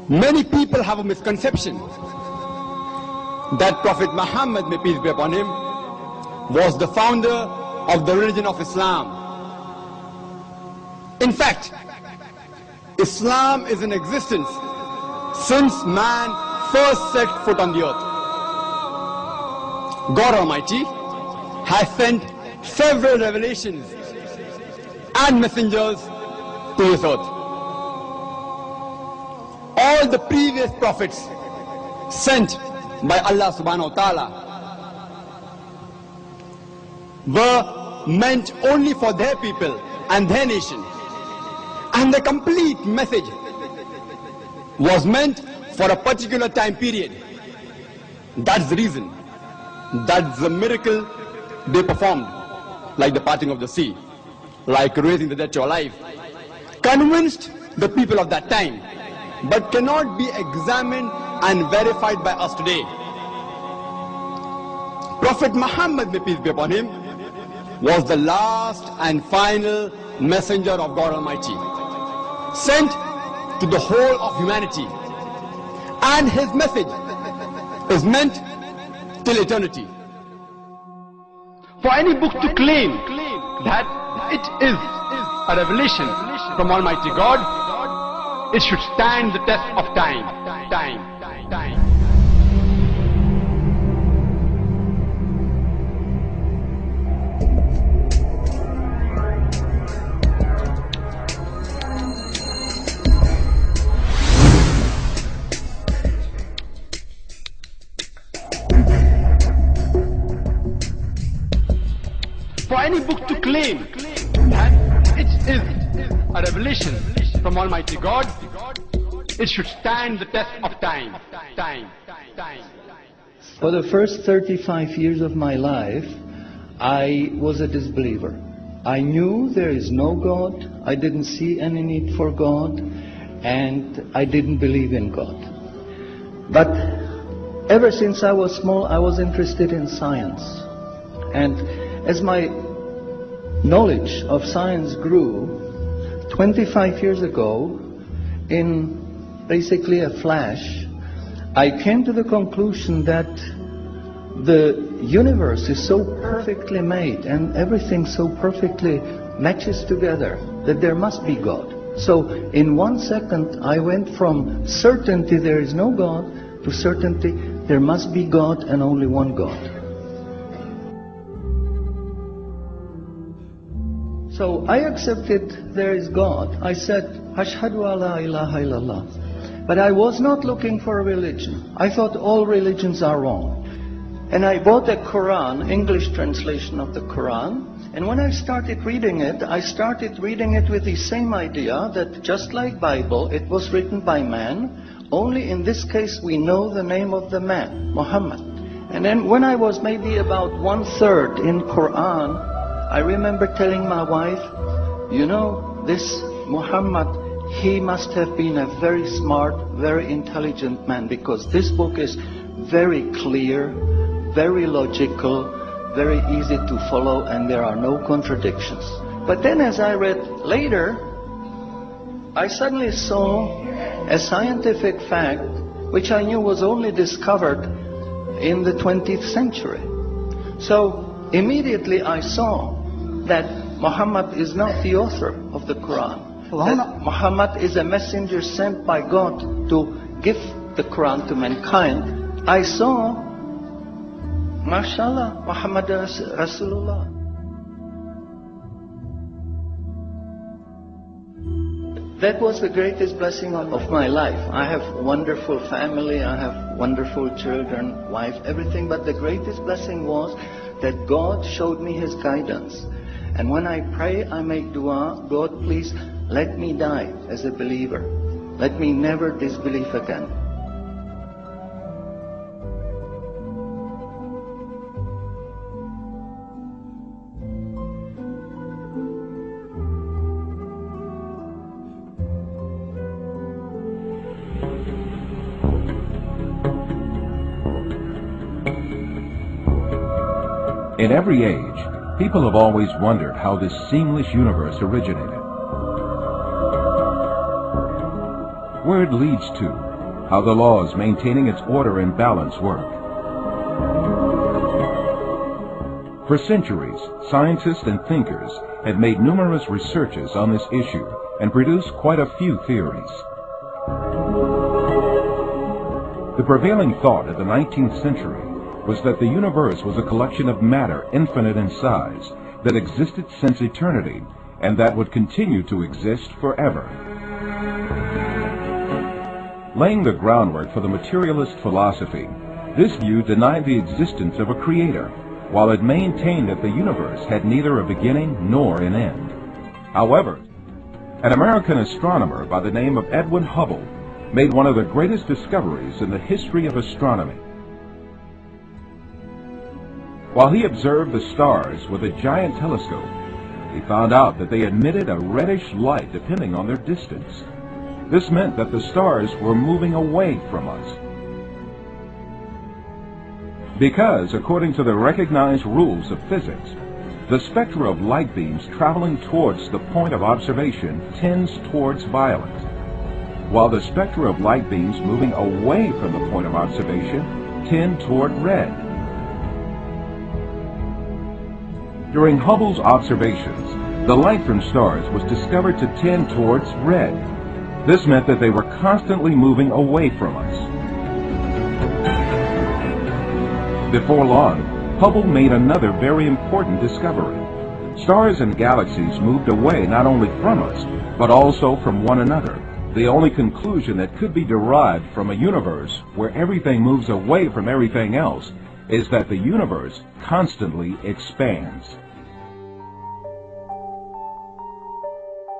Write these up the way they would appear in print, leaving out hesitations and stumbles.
Many people have a misconception that Prophet Muhammad, may peace be upon him, was the founder of the religion of Islam. In fact, Islam is in existence since man first set foot on the earth. God Almighty has sent several revelations and messengers to this earth. All the previous prophets sent by Allah subhanahu wa ta'ala were meant only for their people and their nation, and the complete message was meant for a particular time period. That's the reason, that's the miracle they performed, like the parting of the sea, like raising the dead to life, convinced the people of that time, but cannot be examined and verified by us today. Prophet Muhammad, may peace be upon him, was the last and final messenger of God Almighty, sent to the whole of humanity, and his message is meant till eternity. For any book to claim that it is a revelation from Almighty God, it should stand the test of time. For any book to claim that it is a revelation from Almighty God, it should stand the test of time. For the first 35 years of my life, I was a disbeliever. I knew there is no God, I didn't see any need for God, and I didn't believe in God. But ever since I was small, I was interested in science. And as my knowledge of science grew, 25 years ago, in basically a flash, I came to the conclusion that the universe is so perfectly made and everything so perfectly matches together that there must be God. So in 1 second I went from certainty there is no God to certainty there must be God and only one God. So I accepted there is God. I said, Ashhadu alla ilaha illallah. But I was not looking for a religion. I thought all religions are wrong. And I bought a Quran, English translation of the Quran. And when I started reading it with the same idea that just like Bible, it was written by man. Only in this case we know the name of the man, Muhammad. And then when I was maybe about 1/3 in Quran, I remember telling my wife, you know, this Muhammad, he must have been a very smart, very intelligent man, because this book is very clear, very logical, very easy to follow, and there are no contradictions. But then as I read later, I suddenly saw a scientific fact which I knew was only discovered in the 20th century. So immediately I saw that Muhammad is not the author of the Quran. That Muhammad is a messenger sent by God to give the Quran to mankind. I saw, mashallah, Muhammad Rasulullah. That was the greatest blessing of my life. I have a wonderful family, I have wonderful children, wife, everything. But the greatest blessing was that God showed me His guidance. And when I pray, I make dua, God, please let me die as a believer. Let me never disbelieve again. In every age, people have always wondered how this seamless universe originated. Where it leads to, how the laws maintaining its order and balance work. For centuries, scientists and thinkers have made numerous researches on this issue and produced quite a few theories. The prevailing thought of the 19th century was that the universe was a collection of matter infinite in size that existed since eternity and that would continue to exist forever. Laying the groundwork for the materialist philosophy, this view denied the existence of a creator, while it maintained that the universe had neither a beginning nor an end. However, an American astronomer by the name of Edwin Hubble made one of the greatest discoveries in the history of astronomy. While he observed the stars with a giant telescope, he found out that they emitted a reddish light depending on their distance. This meant that the stars were moving away from us. Because, according to the recognized rules of physics, the spectra of light beams traveling towards the point of observation tends towards violet, while the spectra of light beams moving away from the point of observation tend toward red. During Hubble's observations, the light from stars was discovered to tend towards red. This meant that they were constantly moving away from us. Before long, Hubble made another very important discovery. Stars and galaxies moved away not only from us, but also from one another. The only conclusion that could be derived from a universe where everything moves away from everything else is that the universe constantly expands.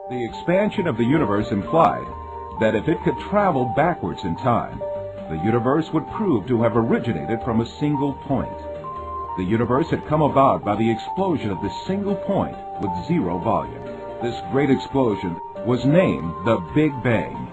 The expansion of the universe implied that if it could travel backwards in time, the universe would prove to have originated from a single point. The universe had come about by the explosion of this single point with zero volume. This great explosion was named the Big Bang.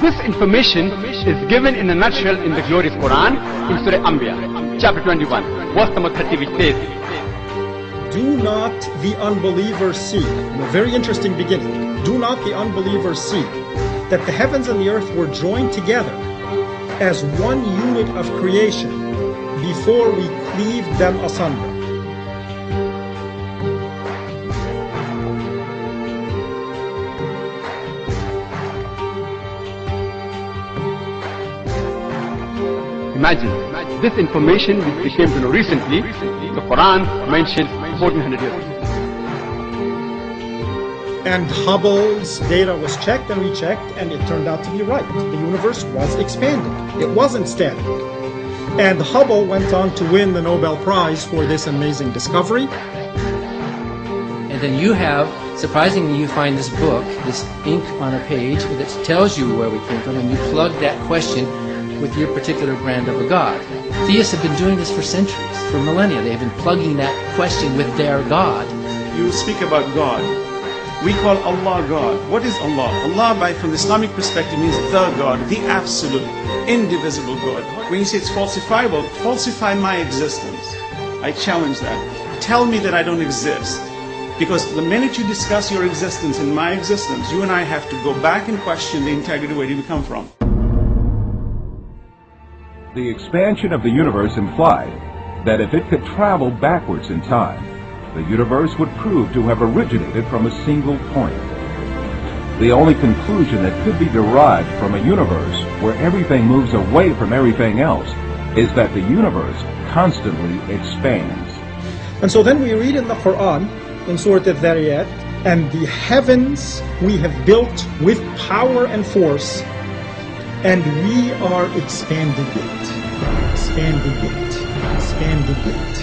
This information is given in a nutshell in the glorious Quran in Surah Anbiya, chapter 21, verse number 30, which says, "Do not the unbelievers see," a very interesting beginning, "do not the unbelievers see that the heavens and the earth were joined together as one unit of creation before we cleaved them asunder." Imagine, this information which we came to know recently, the Quran mentions 1400 years ago. And Hubble's data was checked and rechecked, and it turned out to be right. The universe was expanding. It wasn't static. And Hubble went on to win the Nobel Prize for this amazing discovery. And then you have, surprisingly, you find this book, this ink on a page that tells you where we came from, and you plug that question with your particular brand of a god. Theists have been doing this for centuries, for millennia. They have been plugging that question with their god. You speak about God. We call Allah God. What is Allah? Allah, from the Islamic perspective, means the God, the absolute, indivisible God. When you say it's falsifiable, falsify my existence. I challenge that. Tell me that I don't exist. Because the minute you discuss your existence and my existence, you and I have to go back and question the integrity of where did we come from. The expansion of the universe implied that if it could travel backwards in time, the universe would prove to have originated from a single point. The only conclusion that could be derived from a universe where everything moves away from everything else is that the universe constantly expands. And so then we read in the Quran, in Surah Al-Dhariyat, "And the heavens we have built with power and force, and we are expanding it, expanding it, expanding it,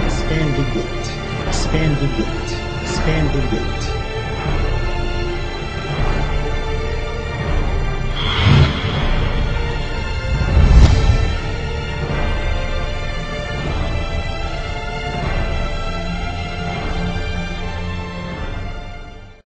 expanding it, expanding it, expanding it."